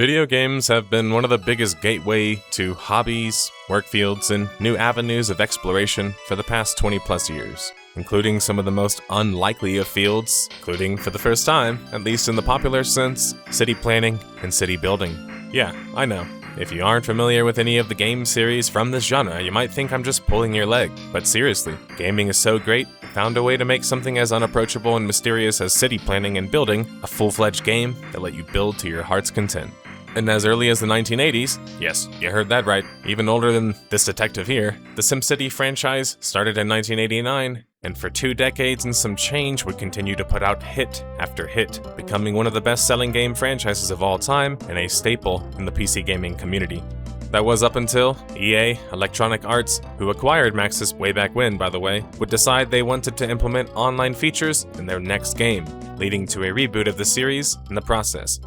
Video games have been one of the biggest gateway to hobbies, work fields, and new avenues of exploration for the past 20 plus years, including some of the most unlikely of fields, including, for the first time, at least in the popular sense, city planning and city building. Yeah, I know. If you aren't familiar with any of the game series from this genre, you might think I'm just pulling your leg. But seriously, gaming is so great, I found a way to make something as unapproachable and mysterious as city planning and building a full-fledged game that let you build to your heart's content. And as early as the 1980s, yes, you heard that right, even older than this detective here, the SimCity franchise started in 1989, and for 2 decades and some change would continue to put out hit after hit, becoming one of the best-selling game franchises of all time and a staple in the PC gaming community. That was up until EA, Electronic Arts, who acquired Maxis way back when, by the way, would decide they wanted to implement online features in their next game, leading to a reboot of the series in the process,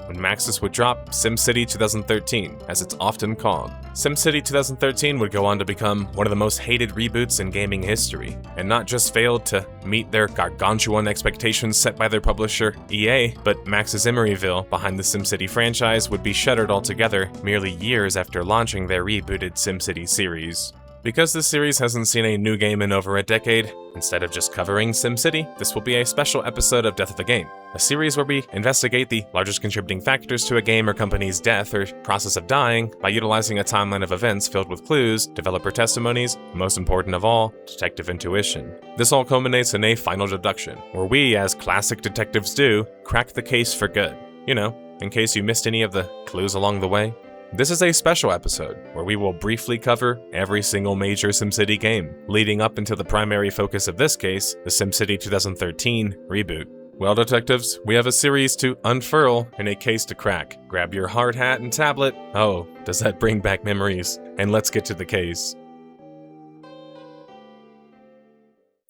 when Maxis would drop SimCity 2013, as it's often called. SimCity 2013 would go on to become one of the most hated reboots in gaming history, and not just failed to meet their gargantuan expectations set by their publisher, EA, but Maxis Emeryville, behind the SimCity franchise, would be shuttered altogether merely years after launching their rebooted SimCity series. Because this series hasn't seen a new game in over a decade, instead of just covering SimCity, this will be a special episode of Death of a Game, a series where we investigate the largest contributing factors to a game or company's death or process of dying by utilizing a timeline of events filled with clues, developer testimonies, and most important of all, detective intuition. This all culminates in a final deduction, where we, as classic detectives do, crack the case for good. You know, in case you missed any of the clues along the way. This is a special episode where we will briefly cover every single major SimCity game, leading up into the primary focus of this case, the SimCity 2013 reboot. Well, detectives, we have a series to unfurl and a case to crack. Grab your hard hat and tablet. Oh, does that bring back memories? And let's get to the case.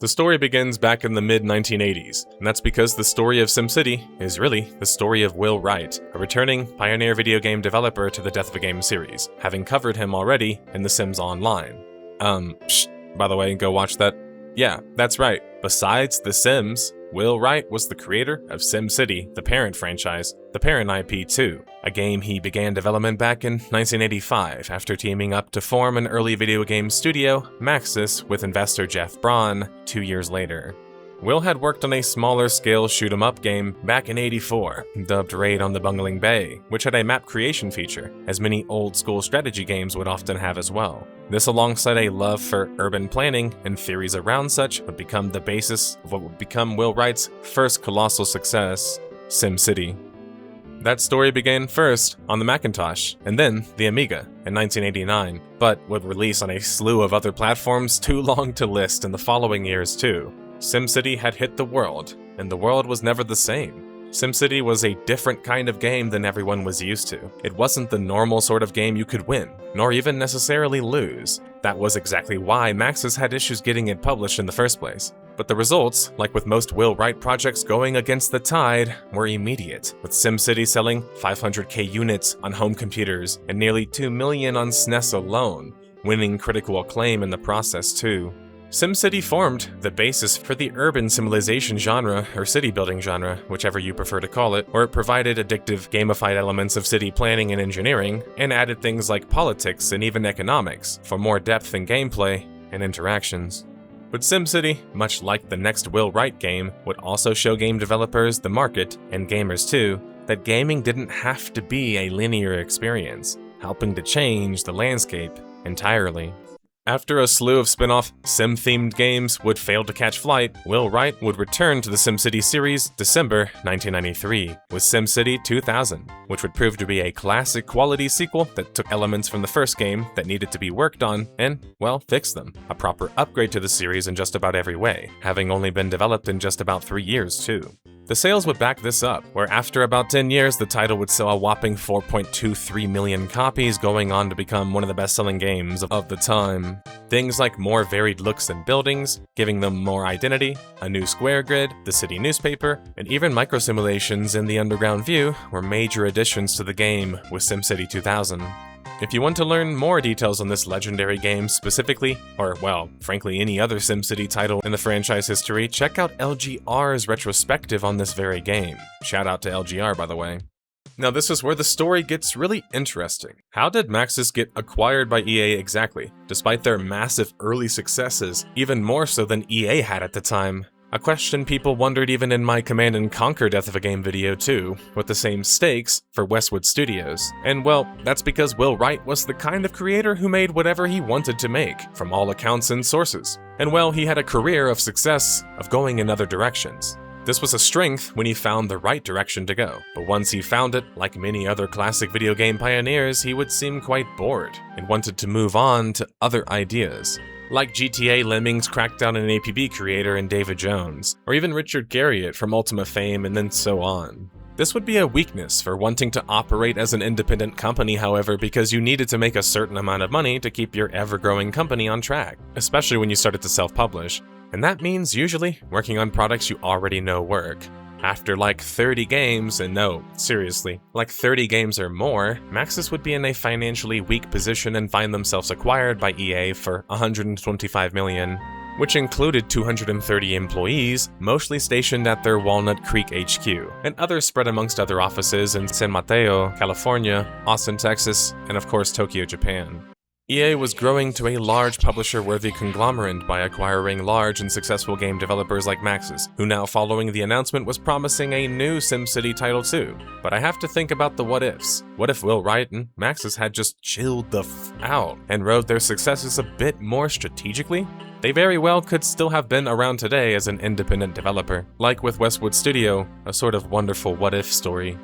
The story begins back in the mid-1980s, and that's because the story of SimCity is really the story of Will Wright, a returning pioneer video game developer to the Death of a Game series, having covered him already in The Sims Online. By the way, go watch that. Yeah, that's right. Besides The Sims, Will Wright was the creator of SimCity, the parent franchise, the parent IP too, a game he began development back in 1985 after teaming up to form an early video game studio, Maxis, with investor Jeff Braun 2 years later. Will had worked on a smaller scale shoot-'em-up game back in '84, dubbed Raid on the Bungling Bay, which had a map creation feature, as many old-school strategy games would often have as well. This, alongside a love for urban planning and theories around such, would become the basis of what would become Will Wright's first colossal success, SimCity. That story began first on the Macintosh, and then the Amiga in 1989, but would release on a slew of other platforms too long to list in the following years too. SimCity had hit the world, and the world was never the same. SimCity was a different kind of game than everyone was used to. It wasn't the normal sort of game you could win, nor even necessarily lose. That was exactly why Maxis had issues getting it published in the first place. But the results, like with most Will Wright projects going against the tide, were immediate, with SimCity selling 500k units on home computers and nearly 2 million on SNES alone, winning critical acclaim in the process too. SimCity formed the basis for the urban civilization genre, or city building genre, whichever you prefer to call it, where it provided addictive, gamified elements of city planning and engineering, and added things like politics and even economics for more depth in gameplay and interactions. But SimCity, much like the next Will Wright game, would also show game developers, the market, and gamers too, that gaming didn't have to be a linear experience, helping to change the landscape entirely. After a slew of spin-off Sim-themed games would fail to catch flight, Will Wright would return to the SimCity series December 1993 with SimCity 2000, which would prove to be a classic quality sequel that took elements from the first game that needed to be worked on and, well, fixed them. A proper upgrade to the series in just about every way, having only been developed in just about 3 years too. The sales would back this up, where after about 10 years, the title would sell a whopping 4.23 million copies, going on to become one of the best-selling games of the time. Things like more varied looks and buildings, giving them more identity, a new square grid, the city newspaper, and even micro-simulations in the underground view were major additions to the game with SimCity 2000. If you want to learn more details on this legendary game specifically, or well, frankly any other SimCity title in the franchise history, check out LGR's retrospective on this very game. Shout out to LGR, by the way. Now this is where the story gets really interesting. How did Maxis get acquired by EA exactly, despite their massive early successes, even more so than EA had at the time? A question people wondered even in my Command & Conquer Death of a Game video too, with the same stakes for Westwood Studios. And well, that's because Will Wright was the kind of creator who made whatever he wanted to make, from all accounts and sources. And well, he had a career of success of going in other directions. This was a strength when he found the right direction to go, but once he found it, like many other classic video game pioneers, he would seem quite bored and wanted to move on to other ideas. Like GTA Lemmings cracked down an APB creator in David Jones, or even Richard Garriott from Ultima fame, and then so on. This would be a weakness for wanting to operate as an independent company, however, because you needed to make a certain amount of money to keep your ever-growing company on track, especially when you started to self-publish. And that means usually working on products you already know work. After like 30 games, and no, seriously, like 30 games or more, Maxis would be in a financially weak position and find themselves acquired by EA for $125 million, which included 230 employees, mostly stationed at their Walnut Creek HQ, and others spread amongst other offices in San Mateo, California, Austin, Texas, and of course Tokyo, Japan. EA was growing to a large publisher-worthy conglomerate by acquiring large and successful game developers like Maxis, who now following the announcement was promising a new SimCity title too. But I have to think about the what-ifs. What if Will Wright and Maxis had just chilled the out and rode their successes a bit more strategically? They very well could still have been around today as an independent developer, like with Westwood Studio, a sort of wonderful what-if story.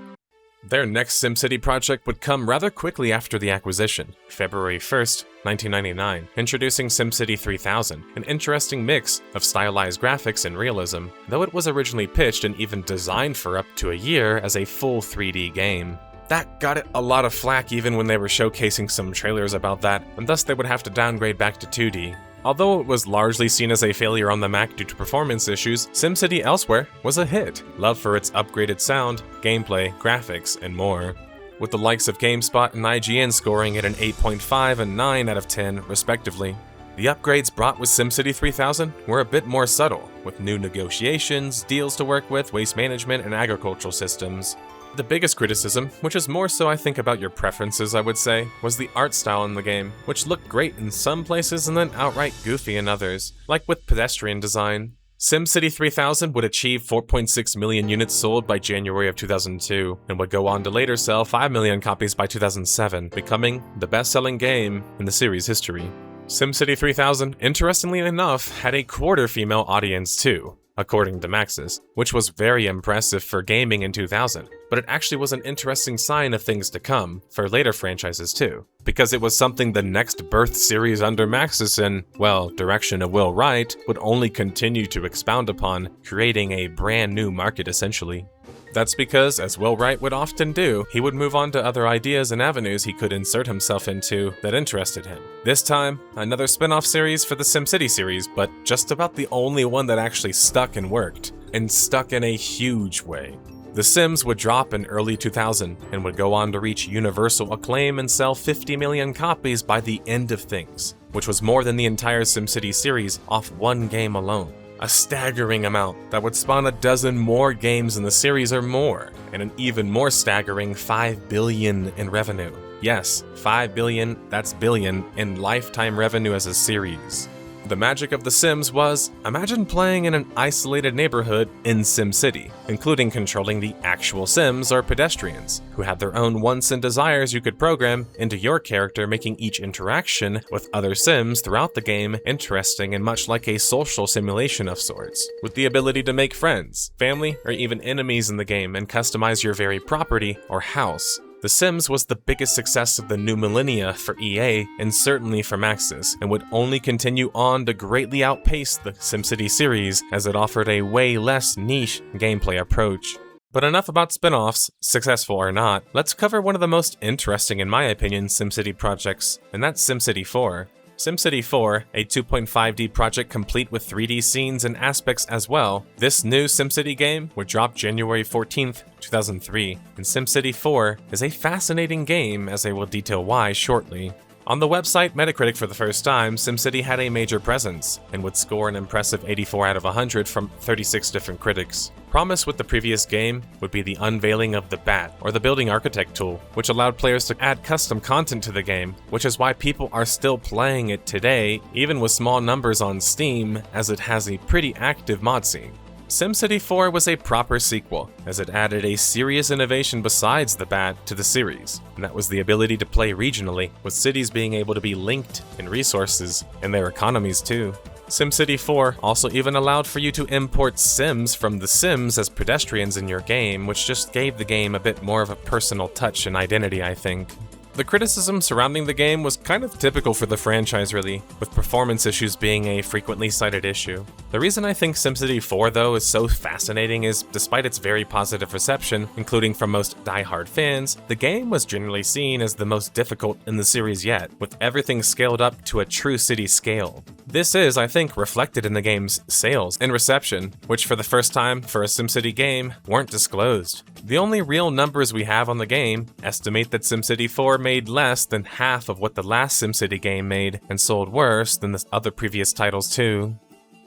Their next SimCity project would come rather quickly after the acquisition, February 1st, 1999, introducing SimCity 3000, an interesting mix of stylized graphics and realism, though it was originally pitched and even designed for up to a year as a full 3D game. That got it a lot of flack even when they were showcasing some trailers about that, and thus they would have to downgrade back to 2D. Although it was largely seen as a failure on the Mac due to performance issues, SimCity elsewhere was a hit, loved for its upgraded sound, gameplay, graphics, and more. With the likes of GameSpot and IGN scoring it an 8.5 and 9 out of 10, respectively. The upgrades brought with SimCity 3000 were a bit more subtle, with new negotiations, deals to work with, waste management, and agricultural systems. The biggest criticism, which is more so I think about your preferences I would say, was the art style in the game, which looked great in some places and then outright goofy in others, like with pedestrian design. SimCity 3000 would achieve 4.6 million units sold by January of 2002, and would go on to later sell 5 million copies by 2007, becoming the best-selling game in the series' history. SimCity 3000, interestingly enough, had a quarter female audience too, according to Maxis, which was very impressive for gaming in 2000, but it actually was an interesting sign of things to come for later franchises too, because it was something the next birth series under Maxis and, well, direction of Will Wright would only continue to expound upon, creating a brand new market essentially. That's because, as Will Wright would often do, he would move on to other ideas and avenues he could insert himself into that interested him. This time, another spin-off series for the SimCity series, but just about the only one that actually stuck and worked, and stuck in a huge way. The Sims would drop in early 2000 and would go on to reach universal acclaim and sell 50 million copies by the end of things, which was more than the entire SimCity series off one game alone. A staggering amount that would spawn a dozen more games in the series or more, and an even more staggering 5 billion in revenue. Yes, 5 billion, that's billion, in lifetime revenue as a series. The magic of The Sims was, imagine playing in an isolated neighborhood in SimCity, including controlling the actual Sims or pedestrians, who had their own wants and desires you could program into your character, making each interaction with other Sims throughout the game interesting and much like a social simulation of sorts, with the ability to make friends, family, or even enemies in the game and customize your very property or house. The Sims was the biggest success of the new millennia for EA and certainly for Maxis, and would only continue on to greatly outpace the SimCity series as it offered a way less niche gameplay approach. But enough about spin-offs, successful or not, let's cover one of the most interesting in my opinion SimCity projects, and that's SimCity 4. SimCity 4, a 2.5D project complete with 3D scenes and aspects as well. This new SimCity game would drop January 14th, 2003, and SimCity 4 is a fascinating game as I will detail why shortly. On the website Metacritic for the first time, SimCity had a major presence, and would score an impressive 84 out of 100 from 36 different critics. Promise with the previous game would be the unveiling of the BAT, or the Building Architect tool, which allowed players to add custom content to the game, which is why people are still playing it today, even with small numbers on Steam, as it has a pretty active mod scene. SimCity 4 was a proper sequel, as it added a serious innovation besides the BAT to the series, and that was the ability to play regionally, with cities being able to be linked in resources, and their economies too. SimCity 4 also even allowed for you to import Sims from The Sims as pedestrians in your game, which just gave the game a bit more of a personal touch and identity, I think. The criticism surrounding the game was kind of typical for the franchise really, with performance issues being a frequently cited issue. The reason I think SimCity 4 though is so fascinating is, despite its very positive reception, including from most die-hard fans, the game was generally seen as the most difficult in the series yet, with everything scaled up to a true city scale. This is, I think, reflected in the game's sales and reception, which for the first time for a SimCity game weren't disclosed. The only real numbers we have on the game estimate that SimCity 4 made less than half of what the last SimCity game made, and sold worse than the other previous titles too.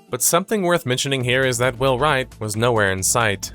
But something worth mentioning here is that Will Wright was nowhere in sight.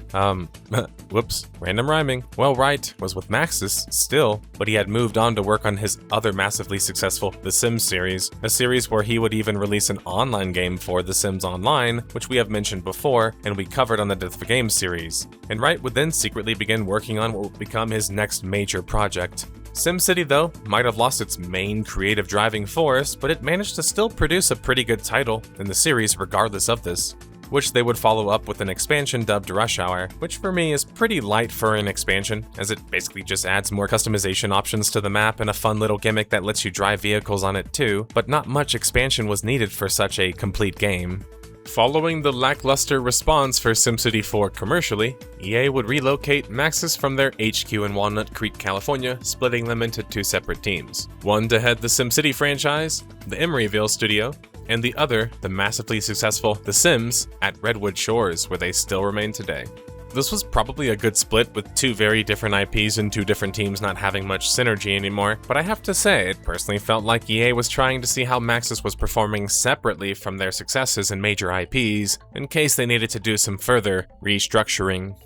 Whoops, random rhyming. Will Wright was with Maxis still, but he had moved on to work on his other massively successful The Sims series, a series where he would even release an online game for The Sims Online, which we have mentioned before, and we covered on the Death of a Game series. And Wright would then secretly begin working on what would become his next major project. SimCity, though, might have lost its main creative driving force, but it managed to still produce a pretty good title in the series regardless of this, which they would follow up with an expansion dubbed Rush Hour, which for me is pretty light for an expansion, as it basically just adds more customization options to the map and a fun little gimmick that lets you drive vehicles on it too, but not much expansion was needed for such a complete game. Following the lackluster response for SimCity 4 commercially, EA would relocate Maxis from their HQ in Walnut Creek, California, splitting them into two separate teams. One to head the SimCity franchise, the Emeryville studio, and the other, the massively successful The Sims, at Redwood Shores, where they still remain today. This was probably a good split, with two very different IPs and two different teams not having much synergy anymore, but I have to say, it personally felt like EA was trying to see how Maxis was performing separately from their successes in major IPs, in case they needed to do some further restructuring.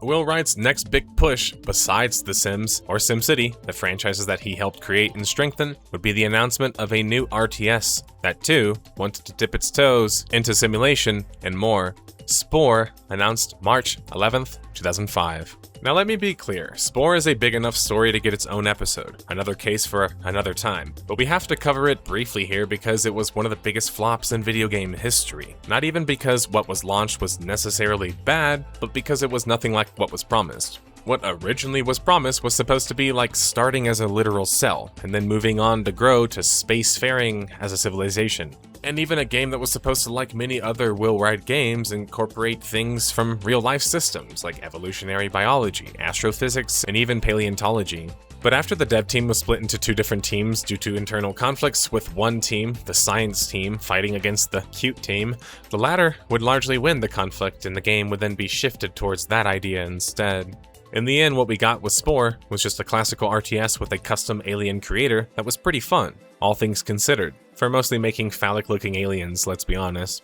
Will Wright's next big push, besides The Sims or SimCity, the franchises that he helped create and strengthen, would be the announcement of a new RTS that too wanted to dip its toes into simulation and more. Spore, announced March 11th, 2005. Now let me be clear, Spore is a big enough story to get its own episode, another case for another time, but we have to cover it briefly here because it was one of the biggest flops in video game history. Not even because what was launched was necessarily bad, but because it was nothing like what was promised. What originally was promised was supposed to be like starting as a literal cell, and then moving on to grow to spacefaring as a civilization. And even a game that was supposed to, like many other Will Wright games, incorporate things from real-life systems like evolutionary biology, astrophysics, and even paleontology. But after the dev team was split into two different teams due to internal conflicts, with one team, the science team, fighting against the cute team, the latter would largely win the conflict, and the game would then be shifted towards that idea instead. In the end, what we got with Spore was just a classical RTS with a custom alien creator that was pretty fun, all things considered, for mostly making phallic-looking aliens, let's be honest.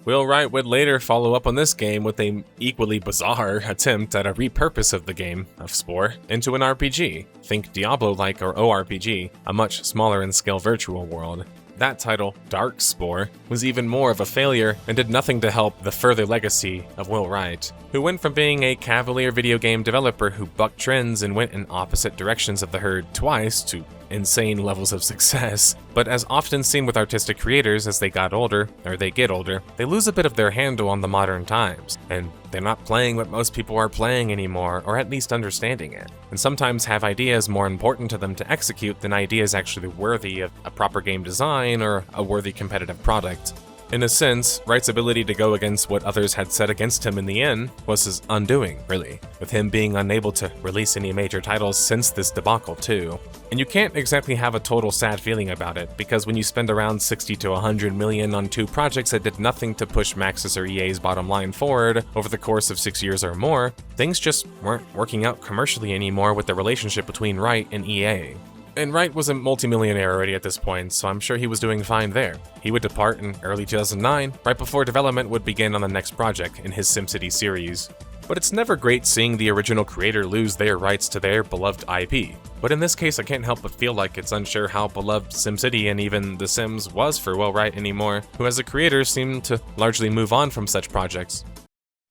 Will Wright would later follow up on this game with an equally bizarre attempt at a repurpose of the game, of Spore, into an RPG. Think Diablo-like or ORPG, a much smaller in scale virtual world. That title, Dark Spore, was even more of a failure and did nothing to help the further legacy of Will Wright, who went from being a cavalier video game developer who bucked trends and went in opposite directions of the herd twice to insane levels of success. But as often seen with artistic creators, as they get older, they lose a bit of their handle on the modern times, and they're not playing what most people are playing anymore, or at least understanding it, and sometimes have ideas more important to them to execute than ideas actually worthy of a proper game design or a worthy competitive product. In a sense, Wright's ability to go against what others had said against him in the end was his undoing, really, with him being unable to release any major titles since this debacle too. And you can't exactly have a total sad feeling about it, because when you spend around 60 to 100 million on two projects that did nothing to push Maxis or EA's bottom line forward over the course of 6 years or more, things just weren't working out commercially anymore with the relationship between Wright and EA. And Wright was a multimillionaire already at this point, so I'm sure he was doing fine there. He would depart in early 2009, right before development would begin on the next project in his SimCity series. But it's never great seeing the original creator lose their rights to their beloved IP. But in this case, I can't help but feel like it's unsure how beloved SimCity and even The Sims was for Will Wright anymore, who as a creator seemed to largely move on from such projects.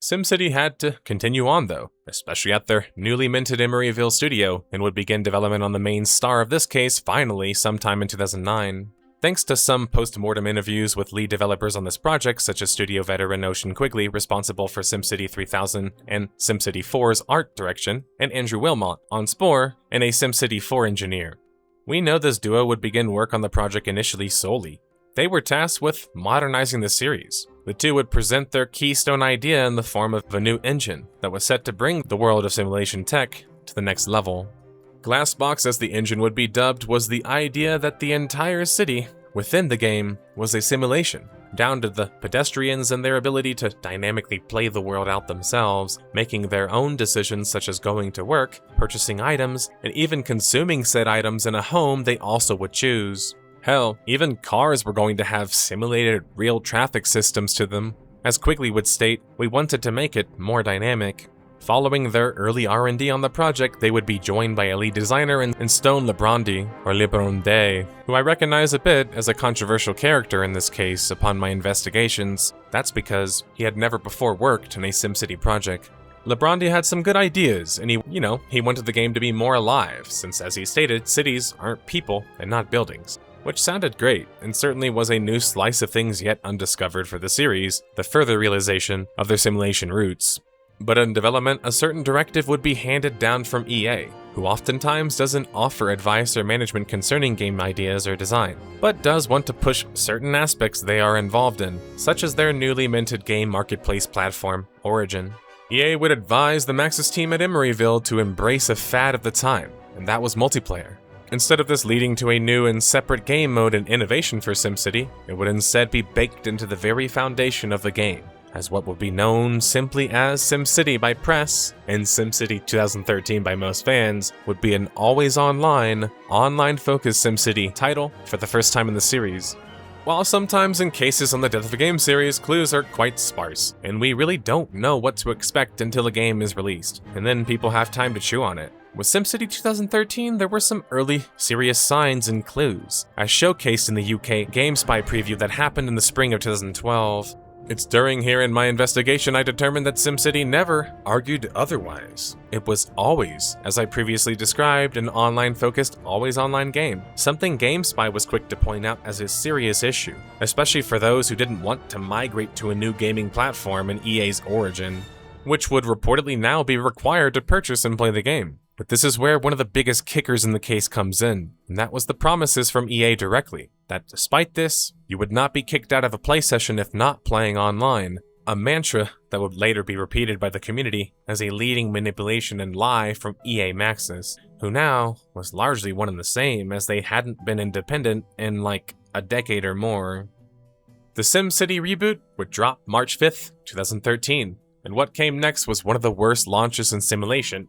SimCity had to continue on though, especially at their newly minted Emeryville studio, and would begin development on the main star of this case finally sometime in 2009. Thanks to some post-mortem interviews with lead developers on this project, such as studio veteran Ocean Quigley, responsible for SimCity 3000 and SimCity 4's art direction, and Andrew Wilmot on Spore, and a SimCity 4 engineer. We know this duo would begin work on the project initially solely. They were tasked with modernizing the series. The two would present their keystone idea in the form of a new engine that was set to bring the world of simulation tech to the next level. Glassbox, as the engine would be dubbed, was the idea that the entire city within the game was a simulation, down to the pedestrians and their ability to dynamically play the world out themselves, making their own decisions such as going to work, purchasing items, and even consuming said items in a home they also would choose. Hell, even cars were going to have simulated real traffic systems to them. As Quigley would state, we wanted to make it more dynamic. Following their early R&D on the project, they would be joined by a lead designer in Stone Lebrondy, or Lebronde, who I recognize a bit as a controversial character in this case upon my investigations. That's because he had never before worked in a SimCity project. Lebrondy had some good ideas, and he wanted the game to be more alive, since as he stated, cities aren't people and not buildings. Which sounded great, and certainly was a new slice of things yet undiscovered for the series, the further realization of their simulation roots. But in development, a certain directive would be handed down from EA, who oftentimes doesn't offer advice or management concerning game ideas or design, but does want to push certain aspects they are involved in, such as their newly minted game marketplace platform, Origin. EA would advise the Maxis team at Emeryville to embrace a fad of the time, and that was multiplayer. Instead of this leading to a new and separate game mode and innovation for SimCity, it would instead be baked into the very foundation of the game, as what would be known simply as SimCity by press, and SimCity 2013 by most fans, would be an always online-focused SimCity title for the first time in the series. While sometimes in cases on the Death of a Game series, clues are quite sparse, and we really don't know what to expect until a game is released, and then people have time to chew on it. With SimCity 2013, there were some early serious signs and clues, as showcased in the UK GameSpy preview that happened in the spring of 2012. It's during here in my investigation I determined that SimCity never argued otherwise. It was always, as I previously described, an online-focused, always-online game, something GameSpy was quick to point out as a serious issue, especially for those who didn't want to migrate to a new gaming platform in EA's Origin, which would reportedly now be required to purchase and play the game. But this is where one of the biggest kickers in the case comes in, and that was the promises from EA directly, that despite this, you would not be kicked out of a play session if not playing online, a mantra that would later be repeated by the community as a leading manipulation and lie from EA Maxis, who now was largely one and the same as they hadn't been independent in like a decade or more. The SimCity reboot would drop March 5th, 2013, and what came next was one of the worst launches in simulation,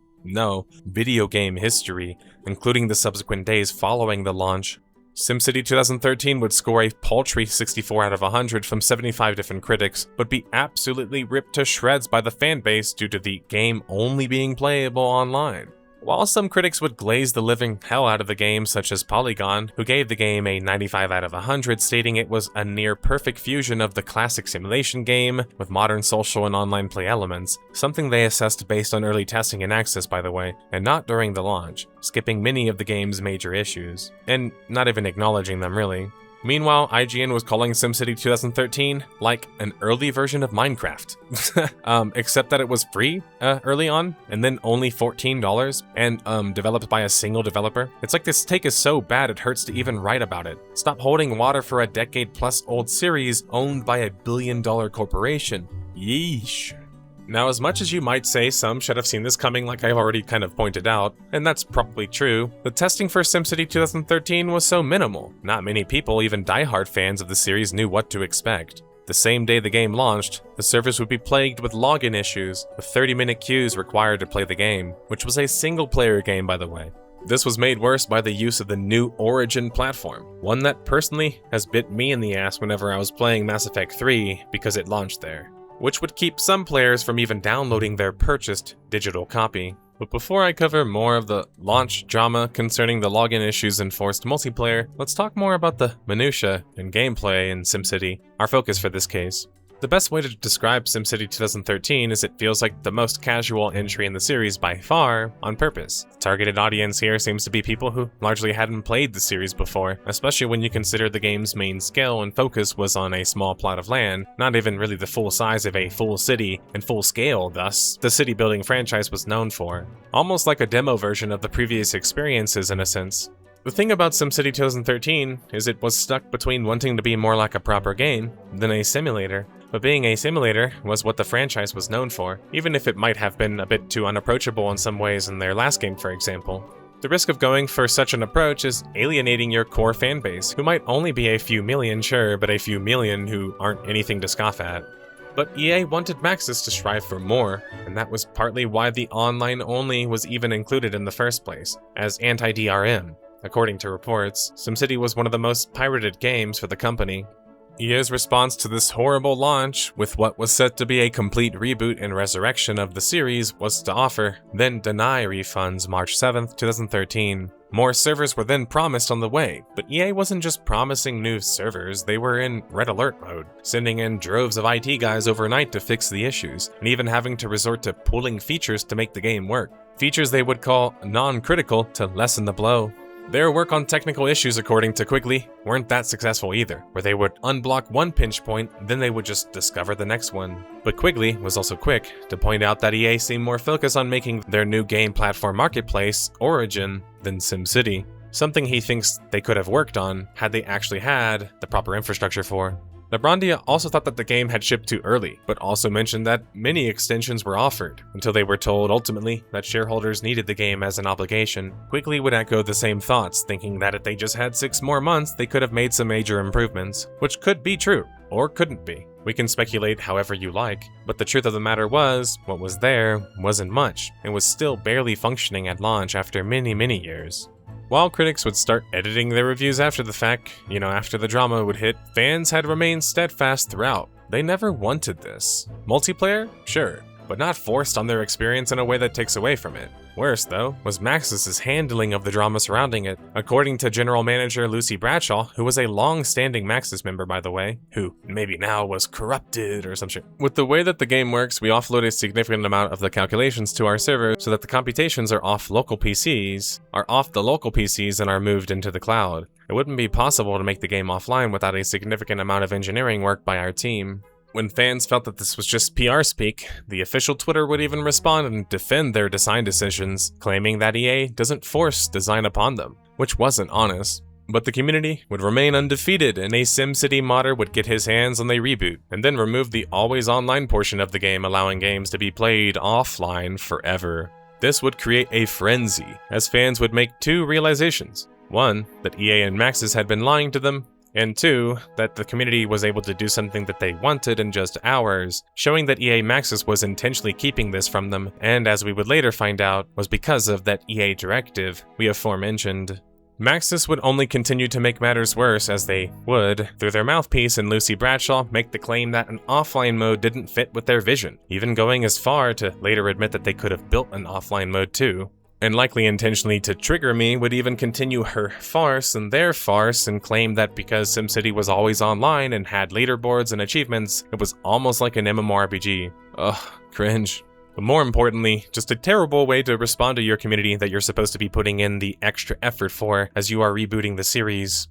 video game history, including the subsequent days following the launch. SimCity 2013 would score a paltry 64 out of 100 from 75 different critics, but be absolutely ripped to shreds by the fanbase due to the game only being playable online. While some critics would glaze the living hell out of the game, such as Polygon, who gave the game a 95 out of 100, stating it was a near-perfect fusion of the classic simulation game with modern social and online play elements, something they assessed based on early testing and access, by the way, and not during the launch, skipping many of the game's major issues, and not even acknowledging them really. Meanwhile, IGN was calling SimCity 2013 like an early version of Minecraft, except that it was free early on, and then only $14, and developed by a single developer. It's like this take is so bad it hurts to even write about it. Stop holding water for a decade-plus old series owned by a billion-dollar corporation. Yeesh. Now, as much as you might say some should have seen this coming like I've already kind of pointed out, and that's probably true, the testing for SimCity 2013 was so minimal, not many people, even diehard fans of the series, knew what to expect. The same day the game launched, the servers would be plagued with login issues, with 30-minute queues required to play the game, which was a single-player game by the way. This was made worse by the use of the new Origin platform, one that personally has bit me in the ass whenever I was playing Mass Effect 3 because it launched there, which would keep some players from even downloading their purchased digital copy. But before I cover more of the launch drama concerning the login issues and forced multiplayer, let's talk more about the minutia and gameplay in SimCity, our focus for this case. The best way to describe SimCity 2013 is it feels like the most casual entry in the series by far, on purpose. The targeted audience here seems to be people who largely hadn't played the series before, especially when you consider the game's main skill and focus was on a small plot of land, not even really the full size of a full city and full scale, thus, the city building franchise was known for. Almost like a demo version of the previous experiences in a sense. The thing about SimCity 2013 is it was stuck between wanting to be more like a proper game than a simulator. But being a simulator was what the franchise was known for, even if it might have been a bit too unapproachable in some ways in their last game, for example. The risk of going for such an approach is alienating your core fanbase, who might only be a few million, sure, but a few million who aren't anything to scoff at. But EA wanted Maxis to strive for more, and that was partly why the online only was even included in the first place, as anti-DRM. According to reports, SimCity was one of the most pirated games for the company. EA's response to this horrible launch, with what was set to be a complete reboot and resurrection of the series, was to offer, then deny refunds March 7th, 2013. More servers were then promised on the way, but EA wasn't just promising new servers, they were in red alert mode, sending in droves of IT guys overnight to fix the issues, and even having to resort to pulling features to make the game work. Features they would call non-critical to lessen the blow. Their work on technical issues, according to Quigley, weren't that successful either, where they would unblock one pinch point, then they would just discover the next one. But Quigley was also quick to point out that EA seemed more focused on making their new game platform marketplace, Origin, than SimCity, something he thinks they could have worked on had they actually had the proper infrastructure for. Labrandia also thought that the game had shipped too early, but also mentioned that many extensions were offered, until they were told ultimately that shareholders needed the game as an obligation. Quigley would echo the same thoughts, thinking that if they just had 6 more months, they could have made some major improvements, which could be true, or couldn't be. We can speculate however you like, but the truth of the matter was, what was there wasn't much, and was still barely functioning at launch after many years. While critics would start editing their reviews after the fact, after the drama would hit, fans had remained steadfast throughout. They never wanted this. Multiplayer? Sure, but not forced on their experience in a way that takes away from it. Worse, though, was Maxis' handling of the drama surrounding it. According to General Manager Lucy Bradshaw, who was a long-standing Maxis member, by the way, who maybe now was corrupted or some shit. With the way that the game works, we offload a significant amount of the calculations to our server so that the computations are off the local PCs and are moved into the cloud. It wouldn't be possible to make the game offline without a significant amount of engineering work by our team. When fans felt that this was just PR speak, the official Twitter would even respond and defend their design decisions, claiming that EA doesn't force design upon them, which wasn't honest. But the community would remain undefeated, and a SimCity modder would get his hands on the reboot, and then remove the always online portion of the game, allowing games to be played offline forever. This would create a frenzy, as fans would make 2 realizations. 1, that EA and Maxis had been lying to them, and 2, that the community was able to do something that they wanted in just hours, showing that EA Maxis was intentionally keeping this from them, and as we would later find out, was because of that EA directive we aforementioned. Maxis would only continue to make matters worse as they would, through their mouthpiece and Lucy Bradshaw, make the claim that an offline mode didn't fit with their vision, even going as far to later admit that they could have built an offline mode too. And likely intentionally to trigger me, would even continue her farce and their farce and claim that because SimCity was always online and had leaderboards and achievements, it was almost like an MMORPG. Ugh, cringe. But more importantly, just a terrible way to respond to your community that you're supposed to be putting in the extra effort for as you are rebooting the series.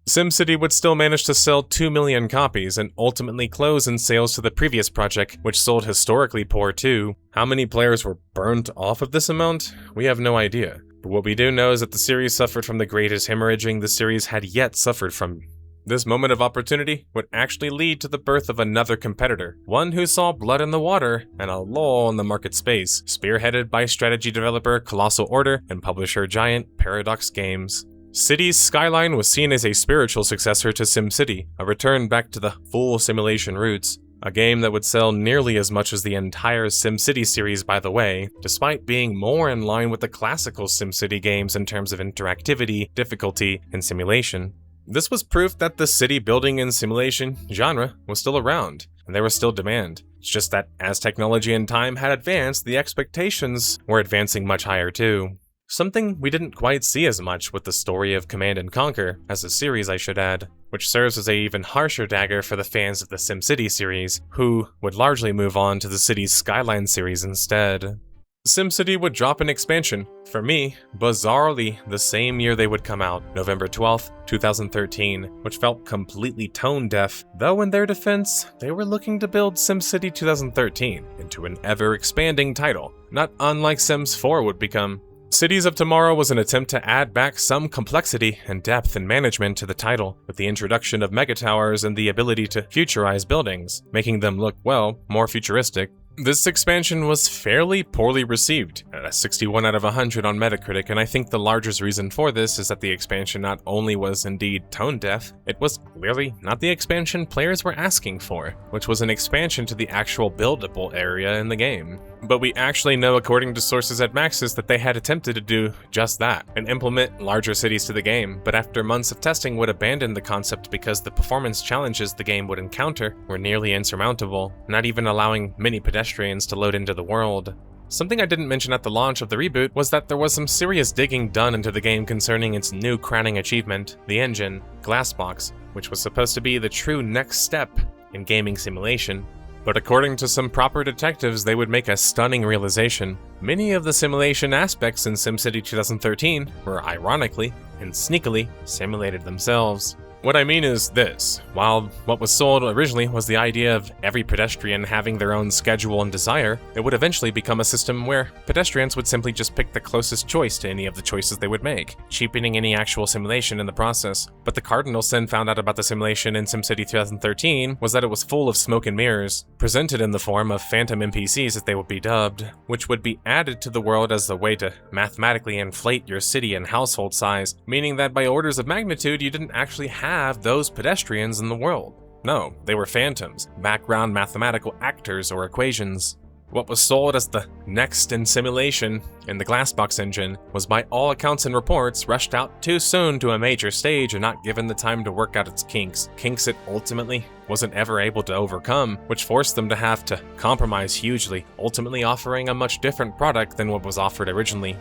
SimCity would still manage to sell 2 million copies and ultimately close in sales to the previous project, which sold historically poor too. How many players were burnt off of this amount? We have no idea. But what we do know is that the series suffered from the greatest hemorrhaging the series had yet suffered from. This moment of opportunity would actually lead to the birth of another competitor, one who saw blood in the water and a lull in the market space, spearheaded by strategy developer Colossal Order and publisher giant Paradox Games. Cities Skyline was seen as a spiritual successor to SimCity, a return back to the full simulation roots. A game that would sell nearly as much as the entire SimCity series, by the way, despite being more in line with the classical SimCity games in terms of interactivity, difficulty, and simulation. This was proof that the city building and simulation genre was still around, and there was still demand. It's just that as technology and time had advanced, the expectations were advancing much higher too. Something we didn't quite see as much with the story of Command & Conquer, as a series I should add, which serves as an even harsher dagger for the fans of the SimCity series, who would largely move on to the Cities Skyline series instead. SimCity would drop an expansion, for me, bizarrely the same year they would come out, November 12th, 2013, which felt completely tone-deaf, though in their defense, they were looking to build SimCity 2013 into an ever-expanding title, not unlike Sims 4 would become. Cities of Tomorrow was an attempt to add back some complexity and depth in management to the title, with the introduction of megatowers and the ability to futurize buildings, making them look, well, more futuristic. This expansion was fairly poorly received, at a 61 out of 100 on Metacritic, and I think the largest reason for this is that the expansion not only was indeed tone-deaf, it was clearly not the expansion players were asking for, which was an expansion to the actual buildable area in the game. But we actually know, according to sources at Maxis, that they had attempted to do just that, and implement larger cities to the game, but after months of testing would abandon the concept because the performance challenges the game would encounter were nearly insurmountable, not even allowing many pedestrians to load into the world. Something I didn't mention at the launch of the reboot was that there was some serious digging done into the game concerning its new crowning achievement, the engine, Glassbox, which was supposed to be the true next step in gaming simulation. But according to some proper detectives, they would make a stunning realization. Many of the simulation aspects in SimCity 2013 were ironically and sneakily simulated themselves. What I mean is this: while what was sold originally was the idea of every pedestrian having their own schedule and desire, it would eventually become a system where pedestrians would simply just pick the closest choice to any of the choices they would make, cheapening any actual simulation in the process. But the cardinal sin found out about the simulation in SimCity 2013 was that it was full of smoke and mirrors, presented in the form of phantom NPCs as they would be dubbed, which would be added to the world as a way to mathematically inflate your city and household size, meaning that by orders of magnitude you didn't actually have those pedestrians in the world. No, they were phantoms, background mathematical actors or equations. What was sold as the next in simulation in the Glassbox engine was by all accounts and reports rushed out too soon to a major stage and not given the time to work out its kinks it ultimately wasn't ever able to overcome, which forced them to have to compromise hugely, ultimately offering a much different product than what was offered originally.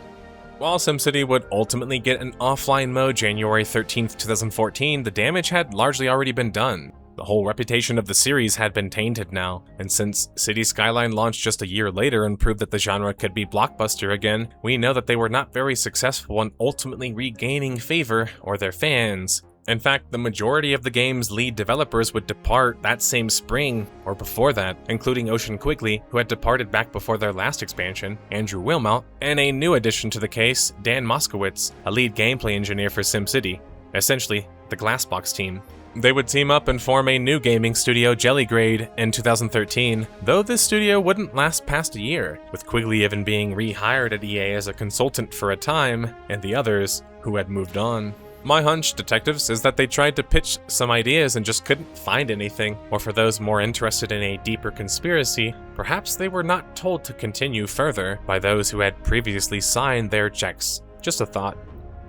While SimCity would ultimately get an offline mode January 13th, 2014, the damage had largely already been done. The whole reputation of the series had been tainted now, and since Cities Skyline launched just a year later and proved that the genre could be blockbuster again, we know that they were not very successful in ultimately regaining favor or their fans. In fact, the majority of the game's lead developers would depart that same spring, or before that, including Ocean Quigley, who had departed back before their last expansion, Andrew Wilmot, and a new addition to the case, Dan Moskowitz, a lead gameplay engineer for SimCity, essentially the Glassbox team. They would team up and form a new gaming studio, Jellygrade, in 2013, though this studio wouldn't last past a year, with Quigley even being rehired at EA as a consultant for a time, and the others who had moved on. My hunch, detectives, is that they tried to pitch some ideas and just couldn't find anything, or for those more interested in a deeper conspiracy, perhaps they were not told to continue further by those who had previously signed their checks. Just a thought.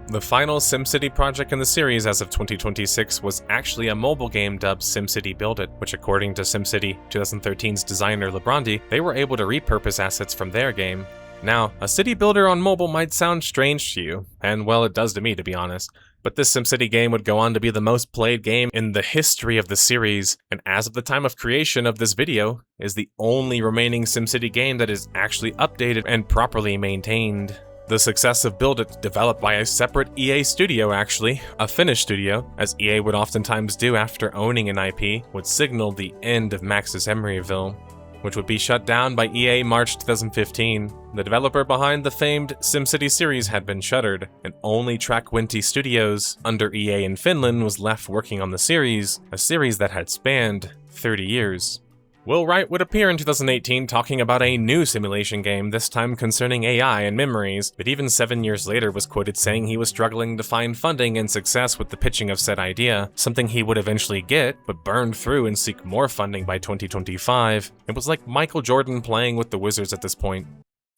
The final SimCity project in the series as of 2026 was actually a mobile game dubbed SimCity Build It, which according to SimCity 2013's designer Lebrondi, they were able to repurpose assets from their game. Now, a city builder on mobile might sound strange to you, and well, it does to me, to be honest, but this SimCity game would go on to be the most played game in the history of the series, and as of the time of creation of this video, is the only remaining SimCity game that is actually updated and properly maintained. The success of Build It, developed by a separate EA studio actually, a Finnish studio, as EA would oftentimes do after owning an IP, would signal the end of Maxis Emeryville, which would be shut down by EA March 2015. The developer behind the famed SimCity series had been shuttered, and only Trackwenty Studios, under EA in Finland, was left working on the series, a series that had spanned 30 years. Will Wright would appear in 2018 talking about a new simulation game, this time concerning AI and memories, but even 7 years later was quoted saying he was struggling to find funding and success with the pitching of said idea, something he would eventually get, but burned through and seek more funding by 2025. It was like Michael Jordan playing with the Wizards at this point.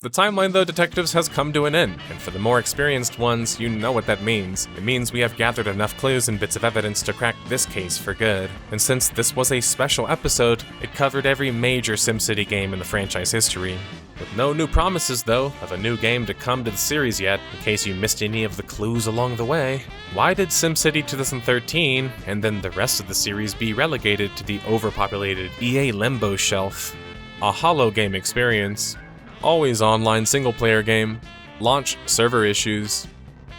The timeline, though, detectives, has come to an end, and for the more experienced ones, you know what that means. It means we have gathered enough clues and bits of evidence to crack this case for good. And since this was a special episode, it covered every major SimCity game in the franchise history. With no new promises, though, of a new game to come to the series yet, in case you missed any of the clues along the way, why did SimCity 2013 and then the rest of the series be relegated to the overpopulated EA Limbo shelf? A hollow game experience. Always online single-player game, launch server issues,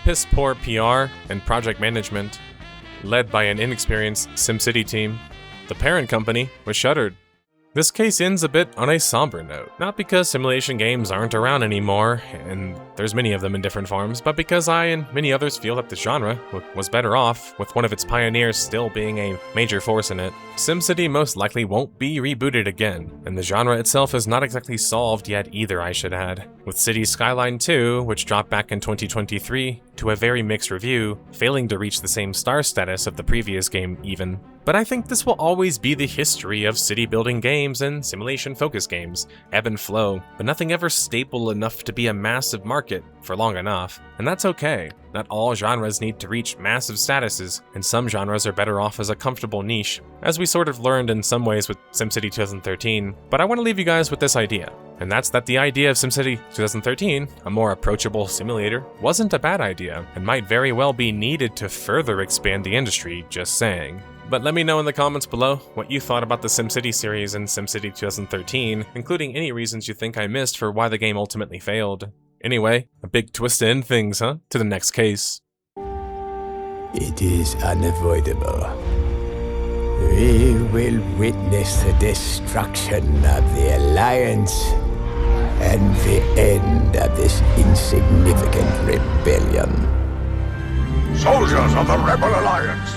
piss-poor PR and project management, led by an inexperienced SimCity team. The parent company was shuttered. This case ends a bit on a somber note, not because simulation games aren't around anymore, and there's many of them in different forms, but because I and many others feel that the genre was better off with one of its pioneers still being a major force in it. SimCity most likely won't be rebooted again, and the genre itself is not exactly solved yet either, I should add, with Cities Skyline 2, which dropped back in 2023, to a very mixed review, failing to reach the same star status of the previous game even. But I think this will always be the history of city-building games and simulation-focused games, ebb and flow, but nothing ever stable enough to be a massive market for long enough. And that's okay. Not all genres need to reach massive statuses, and some genres are better off as a comfortable niche, as we sort of learned in some ways with SimCity 2013. But I want to leave you guys with this idea, and that's that the idea of SimCity 2013, a more approachable simulator, wasn't a bad idea, and might very well be needed to further expand the industry, just saying. But let me know in the comments below what you thought about the SimCity series and SimCity 2013, including any reasons you think I missed for why the game ultimately failed. Anyway, a big twist to end things, huh? To the next case. It is unavoidable. We will witness the destruction of the Alliance and the end of this insignificant rebellion. Soldiers of the Rebel Alliance,